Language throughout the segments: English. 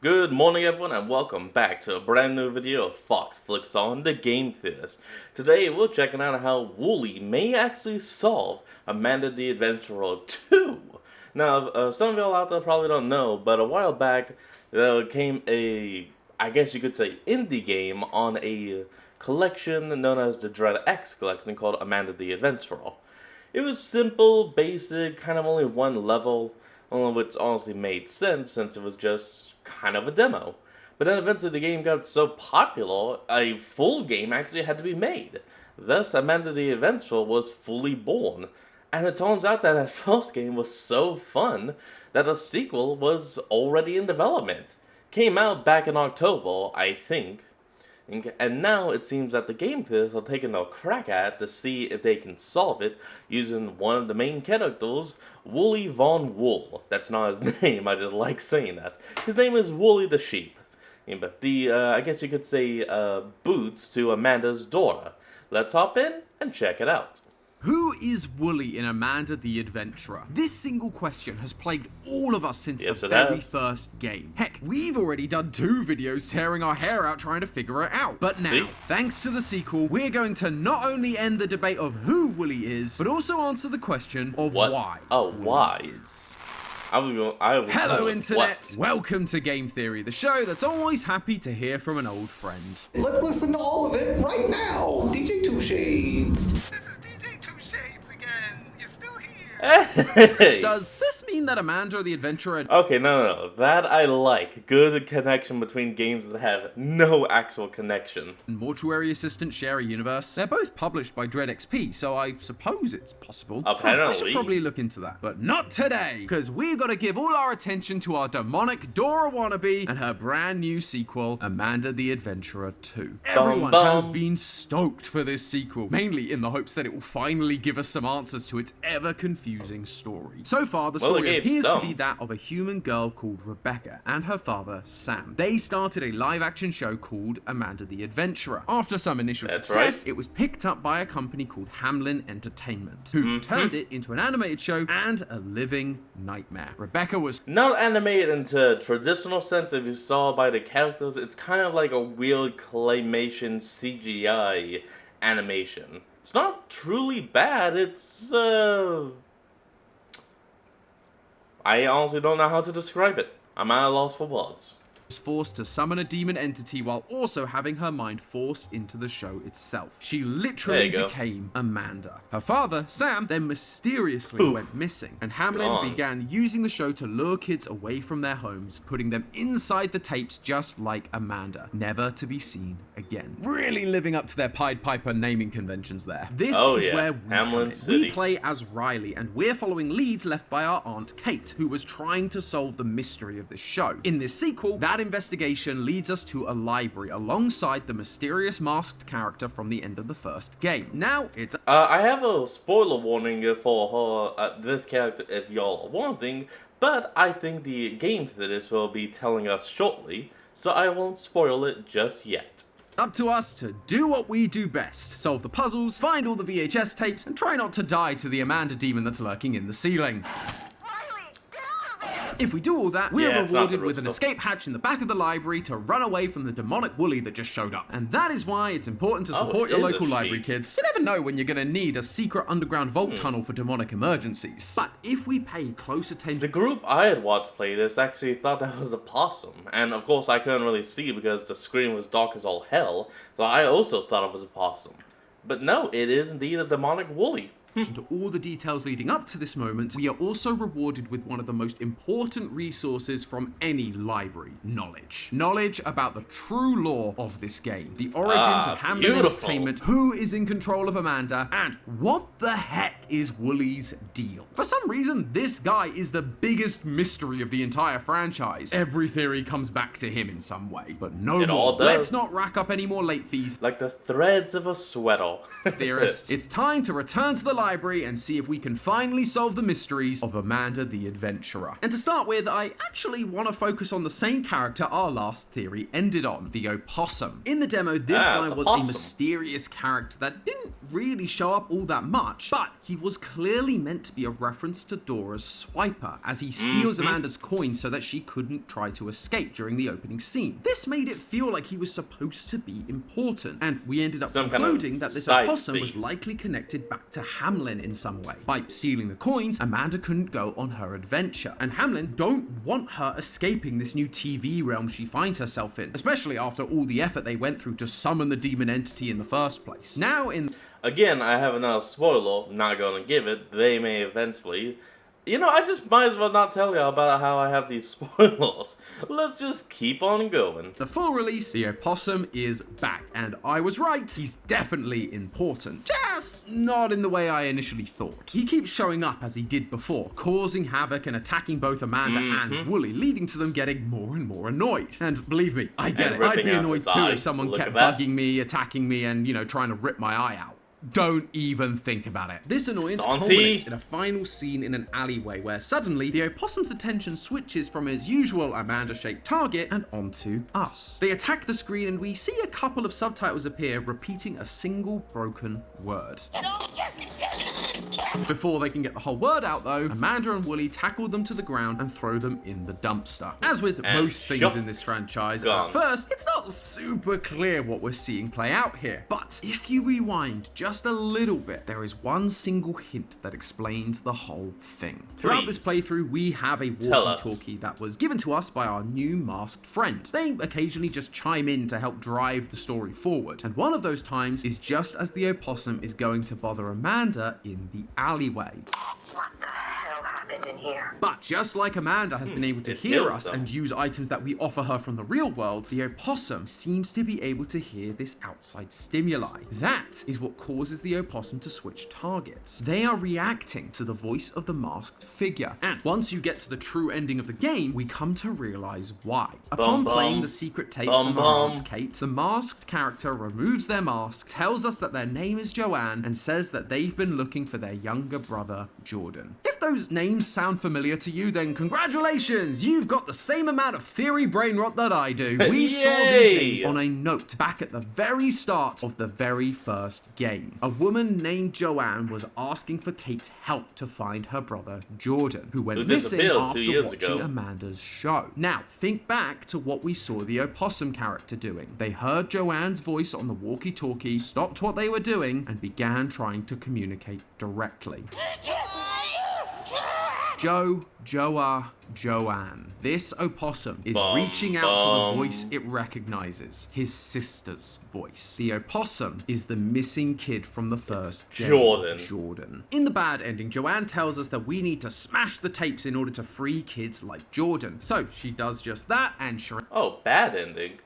Good morning everyone and welcome back to a brand new video of Fox Flicks on the Game Theaters. Today we're checking out how Wooly may actually solve Amanda the Adventurer 2. Now, some of y'all out there probably don't know, but a while back there came I guess you could say, indie game on a collection known as the Dread X collection called Amanda the Adventurer. It was simple, basic, kind of only one level, which honestly made sense since it was just kind of a demo. But then eventually the game got so popular, a full game actually had to be made. Thus, Amanda the Adventurer was fully born. And it turns out that first game was so fun that a sequel was already in development. Came out back in October, I think. And now it seems that the game theaters are taking a crack at to see if they can solve it using one of the main characters, Wooly Von Wool. That's not his name, I just like saying that. His name is Wooly the Sheep. But I guess you could say, boots to Amanda's daughter. Let's hop in and check it out. Who is Wooly in Amanda the Adventurer? This single question has plagued all of us since the very first game. Heck, we've already done 2 videos tearing our hair out trying to figure it out. But now, thanks to the sequel, we're going to not only end the debate of who Wooly is, but also answer the question of why. Why? Is. Hello, Internet! Welcome to Game Theory, the show that's always happy to hear from an old friend. Let's listen to all of it right now! DJ Two Shades! This is DJ Two Shades again! You're still here! Hey. Does this mean that Amanda the Adventurer... Okay, no. That I like. Good connection between games that have no actual connection. and Mortuary Assistant share a universe? They're both published by Dread XP, so I suppose it's possible. Apparently. I should probably look into that. But not today, because we've got to give all our attention to our demonic Dora wannabe and her brand new sequel, Amanda the Adventurer 2. Everyone has been stoked for this sequel, mainly in the hopes that it will finally give us some answers to its ever-confusing story. So far, the story appears to be that of a human girl called Rebecca and her father, Sam. They started a live-action show called Amanda the Adventurer. After some initial success, it was picked up by a company called Hamlin Entertainment, who turned it into an animated show and a living nightmare. Rebecca was not animated into traditional sense. If you saw by the characters, it's kind of like a weird claymation CGI animation. It's not truly bad. It's I honestly don't know how to describe it. I'm at a loss for words. forced to summon a demon entity while also having her mind forced into the show itself. She literally became Amanda. Her father, Sam, then mysteriously went missing, and Hamlin began using the show to lure kids away from their homes, putting them inside the tapes just like Amanda, never to be seen again. Really living up to their Pied Piper naming conventions there. This is where we come in. We play as Riley, and we're following leads left by our Aunt Kate, who was trying to solve the mystery of this show. In this sequel, that investigation leads us to a library alongside the mysterious masked character from the end of the first game. Now it's I have a spoiler warning for her, this character if y'all are wanting, but I think the game for this will be telling us shortly, so I won't spoil it just yet. Up to us to do what we do best. Solve the puzzles, find all the VHS tapes, and try not to die to the Amanda demon that's lurking in the ceiling. If we do all that, we're rewarded with an escape hatch in the back of the library to run away from the demonic Wooly that just showed up. And that is why it's important to support your local library, kids. You never know when you're gonna need a secret underground vault tunnel for demonic emergencies. But if we pay close attention... The group I had watched play this actually thought that was a possum. And of course I couldn't really see because the screen was dark as all hell, so I also thought it was a possum. But no, it is indeed a demonic Wooly. To all the details leading up to this moment, we are also rewarded with one of the most important resources from any library: knowledge. Knowledge about the true lore of this game, the origins of Hamlin Entertainment, who is in control of Amanda, and what the heck is Wooly's deal. For some reason, this guy is the biggest mystery of the entire franchise. Every theory comes back to him in some way, but no more. Let's not rack up any more late fees. Like the threads of a sweater. Theorists, it's time to return to the library and see if we can finally solve the mysteries of Amanda the Adventurer. And to start with, I actually want to focus on the same character our last theory ended on, the opossum. In the demo, this guy was a mysterious character that didn't really show up all that much, but he was clearly meant to be a reference to Dora's swiper, as he steals Amanda's coin so that she couldn't try to escape during the opening scene. This made it feel like he was supposed to be important, and we ended up concluding that this opossum was likely connected back to Hamlin in some way. By stealing the coins, Amanda couldn't go on her adventure, and Hamlin don't want her escaping this new TV realm she finds herself in, especially after all the effort they went through to summon the demon entity in the first place. Now Again, I have another spoiler, not gonna give it, they may eventually. You know, I just might as well not tell you about how I have these spoilers. Let's just keep on going. The full release, the opossum is back, and I was right, he's definitely important. Just not in the way I initially thought. He keeps showing up as he did before, causing havoc and attacking both Amanda and Wooly, leading to them getting more and more annoyed. And believe me, I get it. I'd be annoyed too if someone kept bugging me, attacking me, and, you know, trying to rip my eye out. Don't even think about it. This annoyance culminates in a final scene in an alleyway where suddenly the opossum's attention switches from his usual Amanda-shaped target and onto us. They attack the screen and we see a couple of subtitles appear repeating a single broken word. Before they can get the whole word out though, Amanda and Wooly tackle them to the ground and throw them in the dumpster. As with most things in this franchise, at first, it's not super clear what we're seeing play out here. But if you rewind just a little bit, there is one single hint that explains the whole thing. Throughout this playthrough, we have a walkie-talkie that was given to us by our new masked friend. They occasionally just chime in to help drive the story forward, and one of those times is just as the opossum is going to bother Amanda in the alleyway. What the hell happened in here? But just like Amanda has been able to hear us and use items that we offer her from the real world, the opossum seems to be able to hear this outside stimuli. That is what causes the opossum to switch targets. They are reacting to the voice of the masked figure. And once you get to the true ending of the game, we come to realize why. Upon playing the secret tape from our Aunt Kate, the masked character removes their mask, tells us that their name is Joanne, and says that they've been looking for their younger brother, Jordan. If those names sound familiar to you, then congratulations! You've got the same amount of theory brain rot that I do. We saw these names on a note back at the very start of the very first game. A woman named Joanne was asking for Kate's help to find her brother Jordan, who went missing after watching Amanda's show. Now, think back to what we saw the opossum character doing. They heard Joanne's voice on the walkie-talkie, stopped what they were doing, and began trying to communicate directly. Joanne. This opossum is reaching out to the voice it recognizes, his sister's voice. The opossum is the missing kid from the first game, Jordan. In the bad ending, Joanne tells us that we need to smash the tapes in order to free kids like Jordan. So she does just that and Oh, bad ending?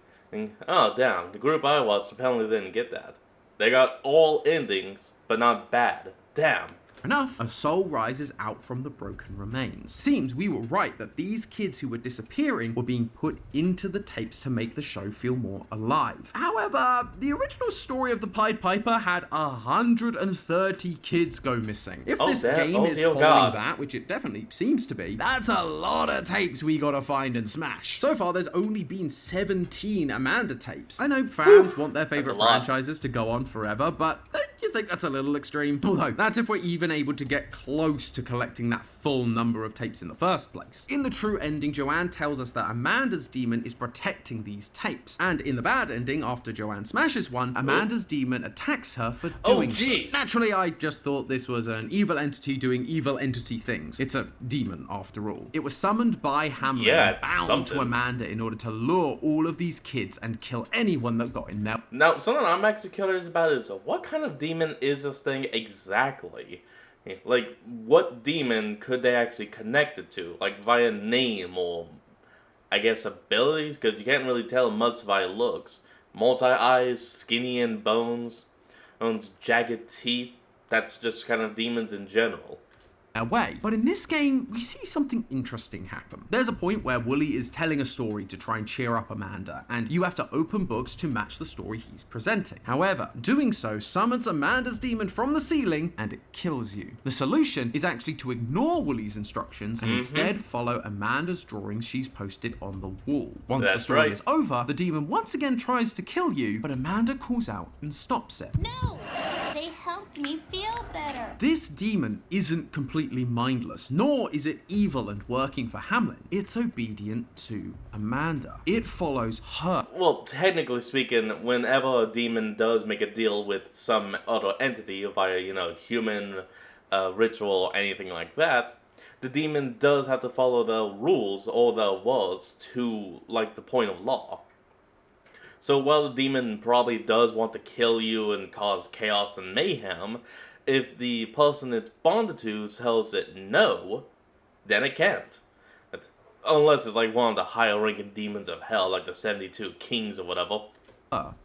Oh, damn. The group I watched apparently didn't get that. They got all endings, but not bad. Damn. Enough, a soul rises out from the broken remains. Seems we were right that these kids who were disappearing were being put into the tapes to make the show feel more alive. However, the original story of the Pied Piper had 130 kids go missing. If this game is following that, which it definitely seems to be, that's a lot of tapes we gotta find and smash. So far, there's only been 17 Amanda tapes. I know fans want their favorite franchises to go on forever, but don't you think that's a little extreme? Although, that's if we're even able to get close to collecting that full number of tapes in the first place. In the true ending, Joanne tells us that Amanda's demon is protecting these tapes. And in the bad ending, after Joanne smashes one, Amanda's demon attacks her for doing so. Naturally, I just thought this was an evil entity doing evil entity things. It's a demon, after all. It was summoned by Hamlin and bound to Amanda in order to lure all of these kids and kill anyone that got in there. Now, something I'm actually curious about is, what kind of demon is this thing exactly? Like, what demon could they actually connect it to? Like, via name or, I guess, abilities? Because you can't really tell much via looks. Multi-eyes, skinny and bones, owns jagged teeth. That's just kind of demons in general. way. But in this game, we see something interesting happen. There's a point where Wooly is telling a story to try and cheer up Amanda, and you have to open books to match the story he's presenting. However, doing so summons Amanda's demon from the ceiling, and it kills you. The solution is actually to ignore Wooly's instructions and instead follow Amanda's drawings she's posted on the wall. Once the story is over, the demon once again tries to kill you, but Amanda calls out and stops it. No! They helped me feel better. This demon isn't completely mindless, nor is it evil and working for Hamlin. It's obedient to Amanda. It follows her. Well, technically speaking, whenever a demon does make a deal with some other entity via, human ritual or anything like that, the demon does have to follow the rules or the words to, the point of law. So while the demon probably does want to kill you and cause chaos and mayhem, if the person it's bonded to tells it no, then it can't. Unless it's one of the higher ranking demons of hell, like the 72 kings or whatever.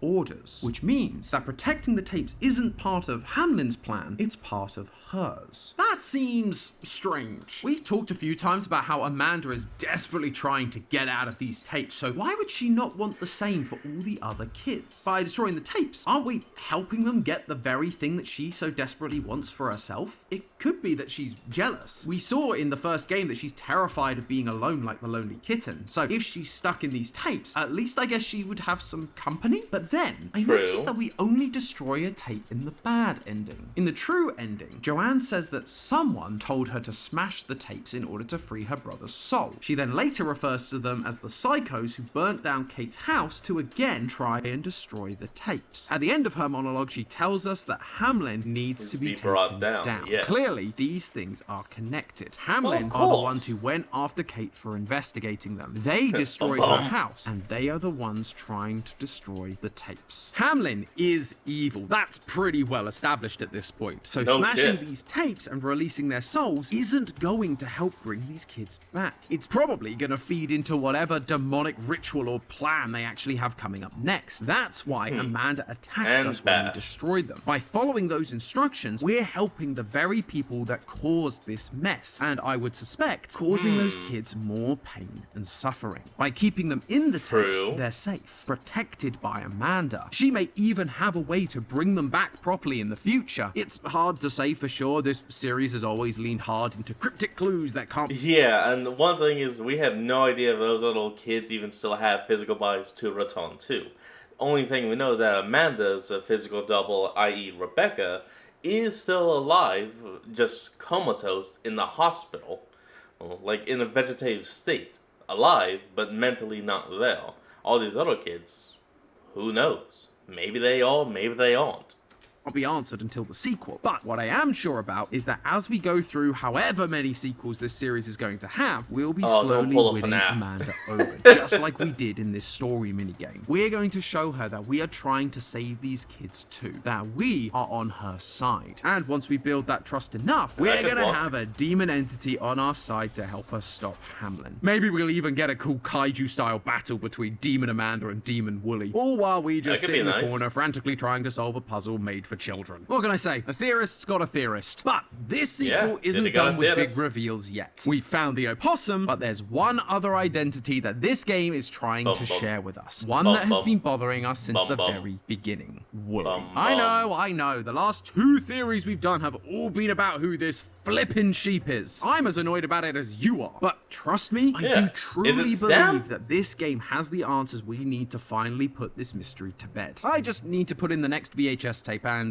Orders, which means that protecting the tapes isn't part of Hamlin's plan, it's part of hers. That seems strange. We've talked a few times about how Amanda is desperately trying to get out of these tapes, so why would she not want the same for all the other kids? By destroying the tapes, aren't we helping them get the very thing that she so desperately wants for herself? It could be that she's jealous. We saw in the first game that she's terrified of being alone like the lonely kitten, so if she's stuck in these tapes, at least I guess she would have some company. But then, I noticed that we only destroy a tape in the bad ending. In the true ending, Joanne says that someone told her to smash the tapes in order to free her brother's soul. She then later refers to them as the psychos who burnt down Kate's house to again try and destroy the tapes. At the end of her monologue, she tells us that Hamlin needs to be taken down. Yes. Clearly, these things are connected. Hamlin are the ones who went after Kate for investigating them. They destroyed her house, and they are the ones trying to destroy the tapes. Hamlin is evil. That's pretty well established at this point. So smashing these tapes and releasing their souls isn't going to help bring these kids back. It's probably going to feed into whatever demonic ritual or plan they actually have coming up next. That's why Amanda attacks us when we destroy them. By following those instructions, we're helping the very people that caused this mess, and I would suspect causing those kids more pain and suffering. By keeping them in the tapes, they're safe, protected by Amanda. She may even have a way to bring them back properly in the future. It's hard to say for sure. This series has always leaned hard into cryptic clues that can't... Yeah, and one thing is we have no idea if those little kids even still have physical bodies to return to. Only thing we know is that Amanda's physical double, i.e. Rebecca, is still alive, just comatose in the hospital. In a vegetative state. Alive, but mentally not there. All these other kids... who knows? Maybe they are, maybe they aren't. Not be answered until the sequel. But what I am sure about is that as we go through however many sequels this series is going to have, we'll be slowly winning Amanda over, just like we did in this story minigame. We're going to show her that we are trying to save these kids too, that we are on her side. And once we build that trust enough, we're going to have a demon entity on our side to help us stop Hamlin. Maybe we'll even get a cool kaiju-style battle between Demon Amanda and Demon Wooly, all while we just sit in the corner frantically trying to solve a puzzle made for children. What can I say? A theorist's got a theorist. But this sequel isn't done with big reveals yet. We've found the opossum, but there's one other identity that this game is trying to share with us. One that has been bothering us since the very beginning. Wooly. I know. The last two theories we've done have all been about who this flippin' sheep is. I'm as annoyed about it as you are. But trust me, I do truly believe that this game has the answers we need to finally put this mystery to bed. I just need to put in the next VHS tape and...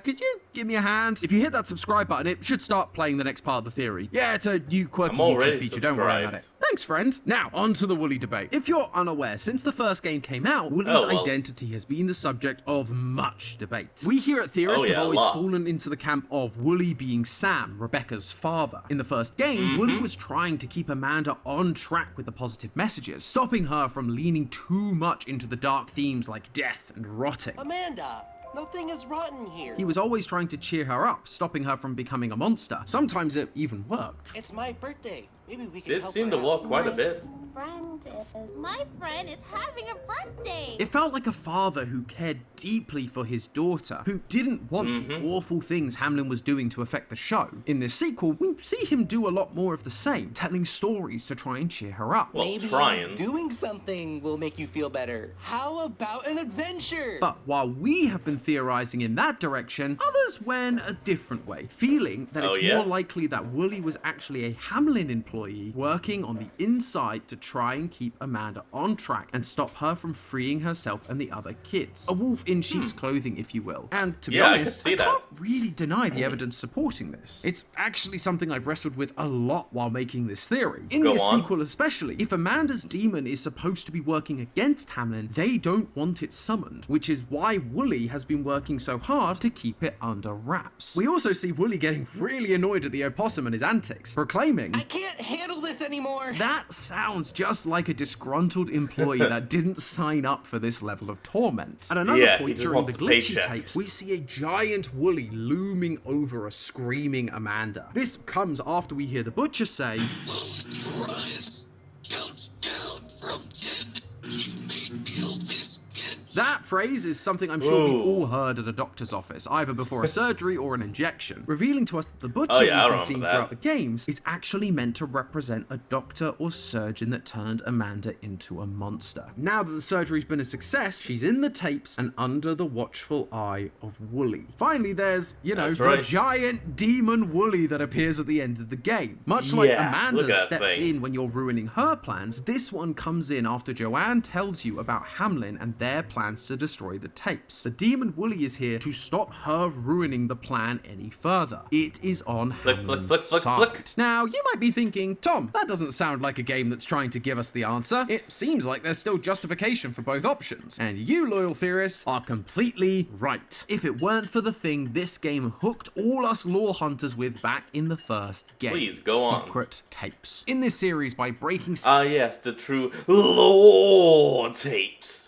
could you give me a hand? If you hit that subscribe button, it should start playing the next part of the theory. Yeah, it's a new quirky YouTube feature, don't worry about it. Thanks, friend. Now, on to the Wooly debate. If you're unaware, since the first game came out, Wooly's identity has been the subject of much debate. We here at Theorist have always fallen into the camp of Wooly being Sam, Rebecca's father. In the first game, Wooly was trying to keep Amanda on track with the positive messages, stopping her from leaning too much into the dark themes like death and rotting. Amanda! Nothing is rotten here. He was always trying to cheer her up, stopping her from becoming a monster. Sometimes it even worked. It's my birthday. Maybe we can Did help seem her to out. walk quite a bit. My friend is having a birthday. It felt like a father who cared deeply for his daughter, who didn't want the awful things Hamlin was doing to affect the show. In this sequel, we see him do a lot more of the same, telling stories to try and cheer her up. Well, Maybe trying. doing something will make you feel better. How about an adventure? But while we have been theorizing in that direction, others went a different way, feeling that it's more likely that Wooly was actually a Hamlin employee working on the inside to try and keep Amanda on track and stop her from freeing herself and the other kids. A wolf in sheep's clothing, if you will. And to be honest, I can't really deny the evidence supporting this. It's actually something I've wrestled with a lot while making this theory. In this sequel especially, if Amanda's demon is supposed to be working against Hamlin, they don't want it summoned, which is why Wooly has been working so hard to keep it under wraps. We also see Wooly getting really annoyed at the opossum and his antics, proclaiming, I can't handle this anymore. That sounds just like a disgruntled employee that didn't sign up for this level of torment. At another point during the glitchy tapes, we see a giant Wooly looming over a screaming Amanda. This comes after we hear the butcher say, Close your eyes. Count down from 10. You may feel this again. That phrase is something I'm sure we've all heard at a doctor's office, either before a surgery or an injection, revealing to us that the butcher we've been seeing throughout the games is actually meant to represent a doctor or surgeon that turned Amanda into a monster. Now that the surgery's been a success, she's in the tapes and under the watchful eye of Wooly. Finally, there's, the giant demon Wooly that appears at the end of the game. Much like Amanda steps in when you're ruining her plans, this one comes in after Joanne tells you about Hamlin and their plans to destroy the tapes. The demon Wooly is here to stop her ruining the plan any further. It is on Hamlin's side. Now, you might be thinking, Tom, that doesn't sound like a game that's trying to give us the answer. It seems like there's still justification for both options. And you, loyal theorists, are completely right. If it weren't for the thing this game hooked all us lore hunters with back in the first game. Please, go on. Secret tapes. In this series, by breaking... yes, the true lore tapes.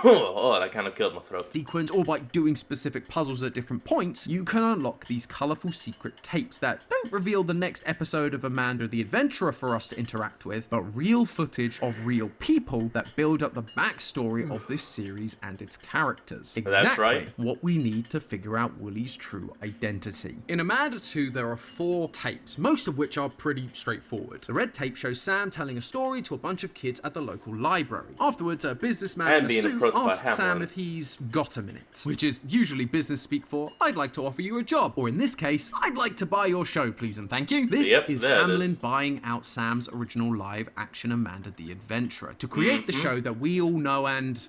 Oh, that kind of killed my throat. Sequence, or by doing specific puzzles at different points, you can unlock these colourful secret tapes that don't reveal the next episode of Amanda the Adventurer for us to interact with, but real footage of real people that build up the backstory of this series and its characters. Exactly what we need to figure out Wooly's true identity. In Amanda 2, there are 4 tapes, most of which are pretty straightforward. The red tape shows Sam telling a story to a bunch of kids at the local library. Afterwards, a businessman in a suit asks Sam if he's got a minute, which is usually business speak for, I'd like to offer you a job, or in this case, I'd like to buy your show, please and thank you. This is Hamlin buying out Sam's original live-action Amanda the Adventurer to create the show that we all know and,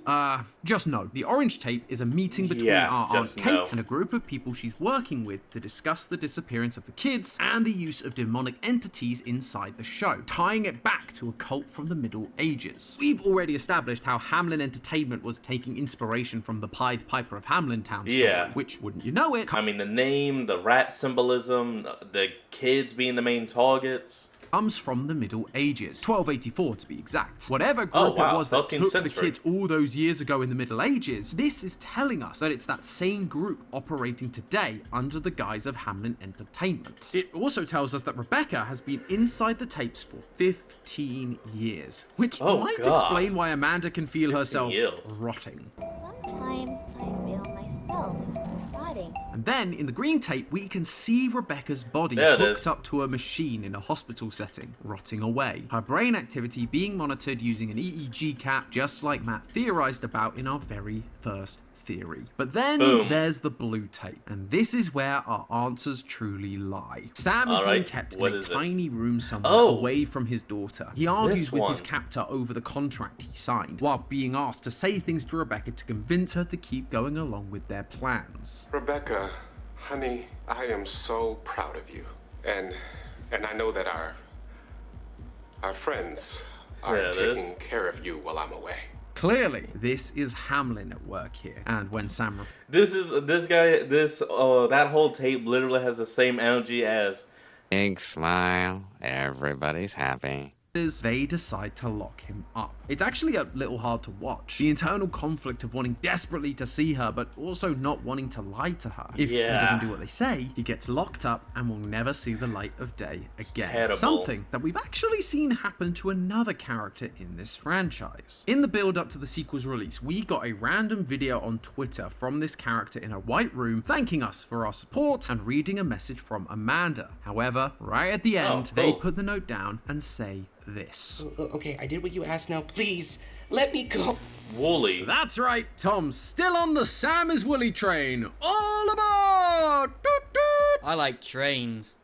just know. The orange tape is a meeting between our Aunt Kate and a group of people she's working with to discuss the disappearance of the kids and the use of demonic entities inside the show, tying it back to a cult from the Middle Ages. We've already established how Hamlin Entertainment was taking inspiration from the Pied Piper of Hamlintown story, which, wouldn't you know it, I mean, the name, the rat symbolism, the kids being the main targets, comes from the Middle Ages, 1284 to be exact. Whatever group it was that took the kids all those years ago in the Middle Ages, this is telling us that it's that same group operating today under the guise of Hamlin Entertainment. It also tells us that Rebecca has been inside the tapes for 15 years, which might explain why Amanda can feel herself rotting. Sometimes I feel myself rotting. And then, in the green tape, we can see Rebecca's body hooked up to a machine in a hospital setting, rotting away. Her brain activity being monitored using an EEG cap, just like Matt theorized about in our very first theory. But then there's the blue tape, and this is where our answers truly lie. Sam is being kept in a tiny room somewhere away from his daughter. He argues with his captor over the contract he signed, while being asked to say things to Rebecca to convince her to keep going along with their plans. Rebecca, honey, I am so proud of you. And I know that our friends are taking care of you while I'm away. Clearly, this is Hamlin at work here, and when Sam... that whole tape literally has the same energy as... Big smile, everybody's happy. they decide to lock him up. It's actually a little hard to watch. The internal conflict of wanting desperately to see her, but also not wanting to lie to her. If he doesn't do what they say, he gets locked up and will never see the light of day again. Terrible. Something that we've actually seen happen to another character in this franchise. In the build up to the sequel's release, we got a random video on Twitter from this character in a white room thanking us for our support and reading a message from Amanda. However, right at the end, they put the note down and say this. Okay, I did what you asked now. Please, let me go. Wooly. That's right, Tom's still on the Sam is Wooly train. All aboard! Doot, doot. I like trains.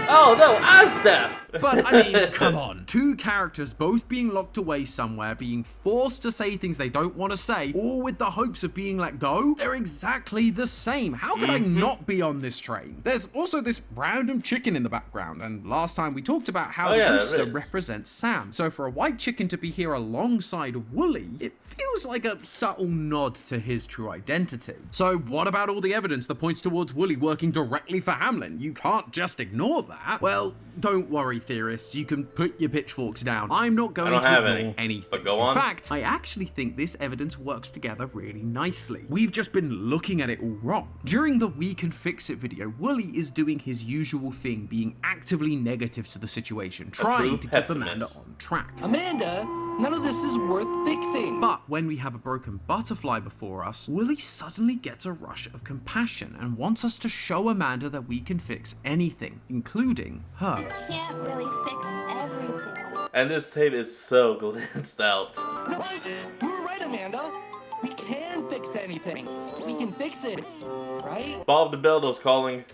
Oh no, Asdef! But I mean, come on. Two characters both being locked away somewhere, being forced to say things they don't want to say, all with the hopes of being let go. They're exactly the same. How could I not be on this train? There's also this random chicken in the background, and last time we talked about how the rooster represents Sam. So for a white chicken to be here alongside Wooly, it feels like a subtle nod to his true identity. So what about all the evidence that points towards Wooly working directly for Hamlin? You can't just ignore that. Well, don't worry, theorists. You can put your pitchforks down. I'm not going to ignore anything. But go on. In fact, I actually think this evidence works together really nicely. We've just been looking at it all wrong. During the We Can Fix It video, Wooly is doing his usual thing, being actively negative to the situation, trying to keep Amanda on track. Amanda, none of this is worth fixing. But when we have a broken butterfly before us, Wooly suddenly gets a rush of compassion and wants us to show Amanda that we can fix anything, including her. Can't really fix everything. And this tape is so glanced out. No, you were right, Amanda. We can fix anything. We can fix it, right? Bob the Builder's calling.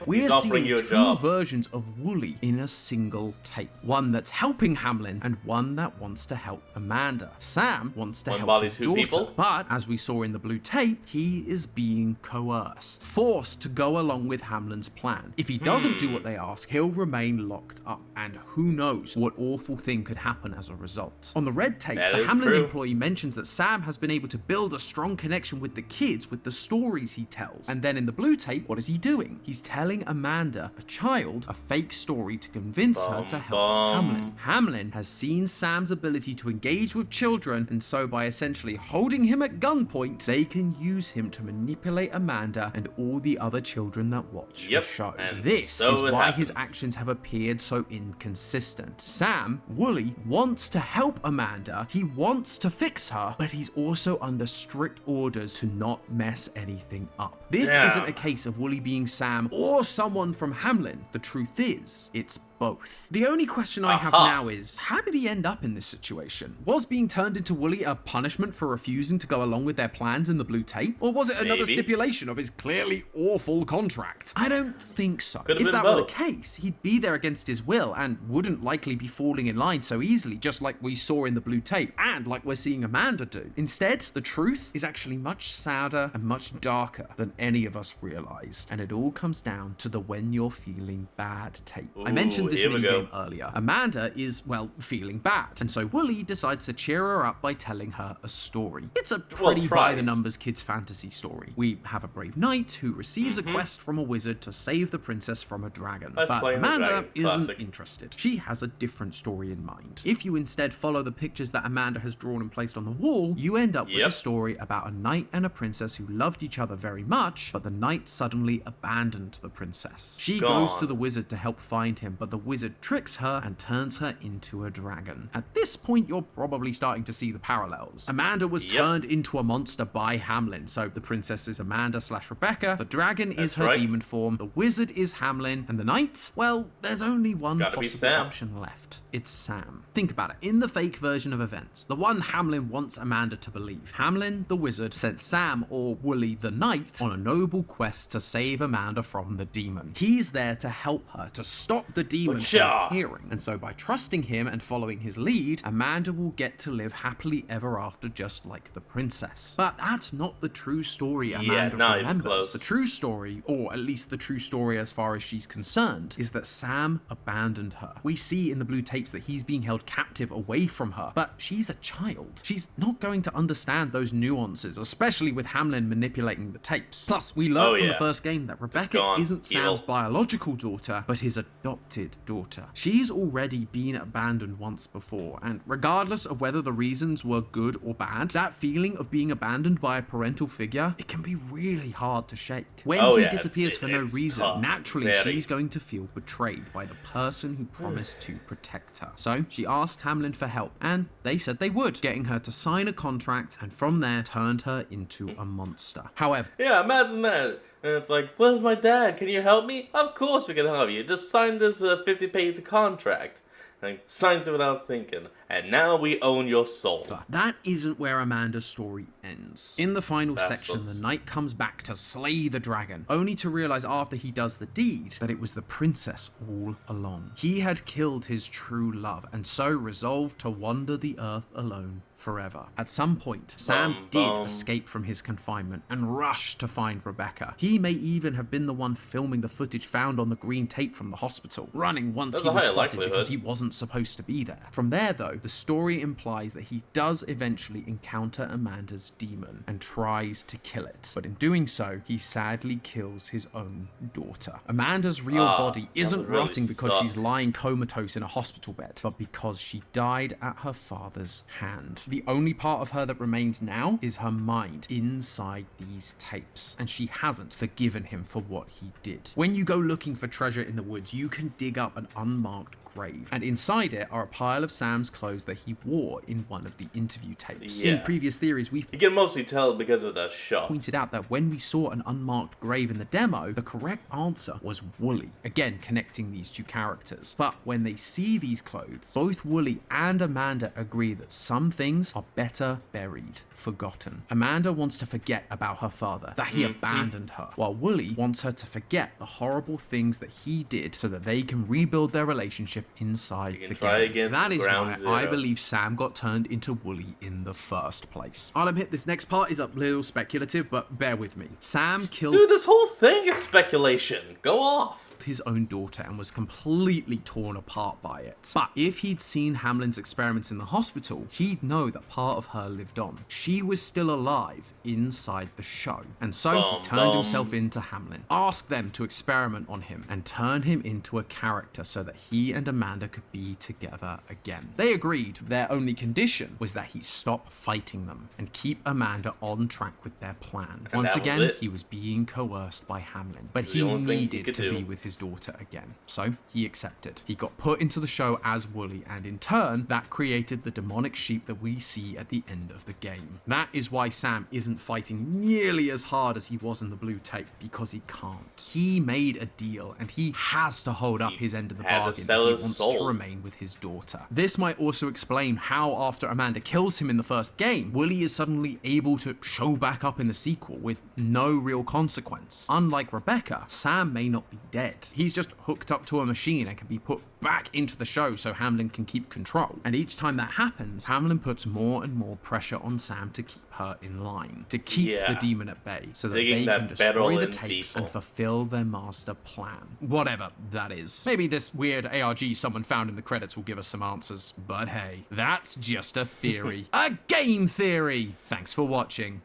We're seeing two versions of Wooly in a single tape. One that's helping Hamlin and one that wants to help Amanda. Sam wants to help his daughter, but as we saw in the blue tape, he is being coerced, forced to go along with Hamlin's plan. If he doesn't do what they ask, he'll remain locked up, and who knows what awful thing could happen as a result. On the red tape, the Hamlin employee mentions that Sam has been able to build a strong connection with the kids with the stories he tells. And then in the blue tape, what is he doing? He's telling Amanda, a child, a fake story to convince her to help Hamlin. Hamlin has seen Sam's ability to engage with children, and so by essentially holding him at gunpoint, they can use him to manipulate Amanda and all the other children that watch the show. This is why his actions have appeared so inconsistent. Sam, Wooly, wants to help Amanda, he wants to fix her, but he's also under strict orders to not mess anything up. This isn't a case of Wooly being Sam or someone from Hamlin. The truth is, it's both. The only question I have now is, how did he end up in this situation? Was being turned into Wooly a punishment for refusing to go along with their plans in the blue tape? Or was it another stipulation of his clearly awful contract? I don't think so. If that were the case, he'd be there against his will and wouldn't likely be falling in line so easily, just like we saw in the blue tape and like we're seeing Amanda do. Instead, the truth is actually much sadder and much darker than any of us realized. And it all comes down to the when you're feeling bad tape. I mentioned this minigame earlier. Amanda is, well, feeling bad, and so Wooly decides to cheer her up by telling her a story. It's a pretty by-the-numbers kids fantasy story. We have a brave knight who receives a quest from a wizard to save the princess from a dragon, but Amanda isn't interested. She has a different story in mind. If you instead follow the pictures that Amanda has drawn and placed on the wall, you end up with a story about a knight and a princess who loved each other very much, but the knight suddenly abandoned the princess. She goes to the wizard to help find him, but the wizard tricks her and turns her into a dragon. At this point, you're probably starting to see the parallels. Amanda was turned into a monster by Hamlin, so the princess is Amanda/Rebecca, the dragon is her demon form, the wizard is Hamlin, and the knight? Well, there's only one possible option left. It's Sam. Think about it. In the fake version of events, the one Hamlin wants Amanda to believe, Hamlin, the wizard, sent Sam, or Wooly, the knight, on a noble quest to save Amanda from the demon. He's there to help her, to stop the demon from appearing. And so by trusting him and following his lead, Amanda will get to live happily ever after just like the princess. But that's not the true story Amanda remembers. The true story, or at least the true story as far as she's concerned, is that Sam abandoned her. We see in the blue tapes that he's being held captive away from her, but she's a child. She's not going to understand understand those nuances, especially with Hamlin manipulating the tapes. Plus, we learned from the first game that Rebecca isn't Sam's biological daughter, but his adopted daughter. She's already been abandoned once before, and regardless of whether the reasons were good or bad, that feeling of being abandoned by a parental figure, it can be really hard to shake. When he disappears for no reason, naturally she's going to feel betrayed by the person who promised to protect her. So she asked Hamlin for help, and they said they would, getting her to sign a contract, and from there turned her into a monster. However, imagine that. And it's like, where's my dad? Can you help me? Of course we can help you. Just sign this 50-page contract. And signed it without thinking. And now we own your soul. But that isn't where Amanda's story ends. In the final section, the knight comes back to slay the dragon, only to realize after he does the deed that it was the princess all along. He had killed his true love, and so resolved to wander the earth alone forever. At some point, Sam did escape from his confinement and rushed to find Rebecca. He may even have been the one filming the footage found on the green tape from the hospital, running once he was spotted because he wasn't supposed to be there. From there, though, the story implies that he does eventually encounter Amanda's demon and tries to kill it. But in doing so, he sadly kills his own daughter. Amanda's real body isn't rotting because she's lying comatose in a hospital bed, but because she died at her father's hand. The only part of her that remains now is her mind inside these tapes, and she hasn't forgiven him for what he did. When you go looking for treasure in the woods, you can dig up an unmarked grave, and inside it are a pile of Sam's clothes that he wore in one of the interview tapes. In previous theories, you can mostly tell because of that shot. Pointed out that when we saw an unmarked grave in the demo, the correct answer was Wooly, again connecting these two characters. But when they see these clothes, both Wooly and Amanda agree that some things are better buried, forgotten. Amanda wants to forget about her father, that he abandoned her, while Wooly wants her to forget the horrible things that he did so that they can rebuild their relationship inside the game. That is why I believe Sam got turned into Wooly in the first place. I'll admit this next part is a little speculative, but bear with me. Sam killed... Dude, this whole thing is speculation. Go off. His own daughter and was completely torn apart by it. But if he'd seen Hamlin's experiments in the hospital, he'd know that part of her lived on. She was still alive inside the show. And so he turned himself into Hamlin, asked them to experiment on him, and turn him into a character so that he and Amanda could be together again. They agreed. Their only condition was that he stop fighting them and keep Amanda on track with their plan. And once again, he was being coerced by Hamlin, but he needed to be with his daughter again. So he accepted. He got put into the show as Wooly, and in turn, that created the demonic sheep that we see at the end of the game. That is why Sam isn't fighting nearly as hard as he was in the blue tape, because he can't. He made a deal, and he has to hold up his end of the bargain if he wants to remain with his daughter. This might also explain how, after Amanda kills him in the first game, Wooly is suddenly able to show back up in the sequel with no real consequence. Unlike Rebecca, Sam may not be dead. He's just hooked up to a machine and can be put back into the show so Hamlin can keep control. And each time that happens, Hamlin puts more and more pressure on Sam to keep her in line, to keep the demon at bay, so that they can destroy the tapes and fulfill their master plan. Whatever that is. Maybe this weird ARG someone found in the credits will give us some answers, but hey, that's just a theory. A game theory! Thanks for watching.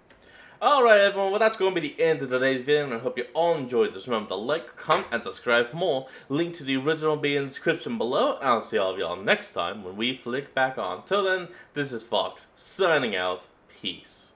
Alright everyone, well that's going to be the end of today's video, and I hope you all enjoyed this. Remember to like, comment, and subscribe for more. Link to the original will be in the description below, and I'll see all of y'all next time when we flick back on. Till then, this is Fox, signing out. Peace.